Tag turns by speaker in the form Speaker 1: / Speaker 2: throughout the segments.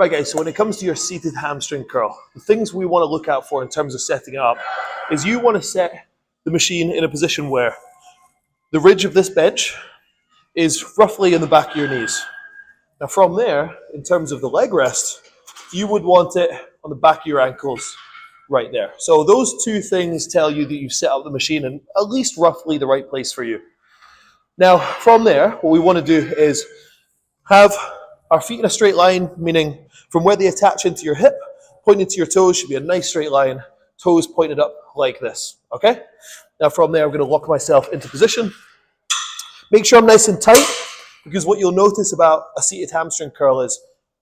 Speaker 1: Right guys, so when it comes to your seated hamstring curl, the things we want to look out for in terms of setting it up is you want to set the machine in a position where the ridge of this bench is roughly in the back of your knees. Now from there, in terms of the leg rest, you would want it on the back of your ankles right there. So those two things tell you that you've set up the machine in at least roughly the right place for you. Now from there, what we want to do is have our feet in a straight line, meaning from where they attach into your hip, pointing to your toes should be a nice straight line, toes pointed up like this, okay? Now from there, I'm gonna lock myself into position. Make sure I'm nice and tight, because what you'll notice about a seated hamstring curl is,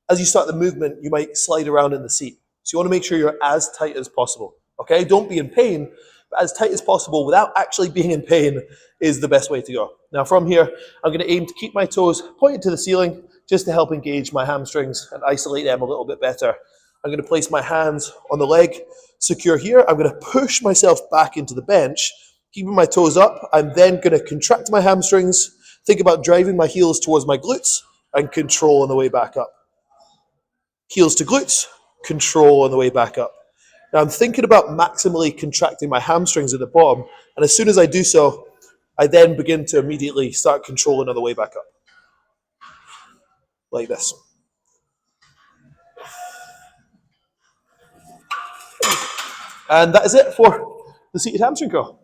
Speaker 1: as you start the movement, you might slide around in the seat. So you wanna make sure you're as tight as possible, okay? Don't be in pain, but as tight as possible without actually being in pain is the best way to go. Now from here, I'm gonna aim to keep my toes pointed to the ceiling just to help engage my hamstrings and isolate them a little bit better. I'm gonna place my hands on the leg, secure here. I'm gonna push myself back into the bench, keeping my toes up. I'm then gonna contract my hamstrings, think about driving my heels towards my glutes, and control on the way back up. Heels to glutes, control on the way back up. Now I'm thinking about maximally contracting my hamstrings at the bottom, and as soon as I do so, I then begin to immediately start controlling on the way back up. Like this. And that is it for the seated hamstring curl.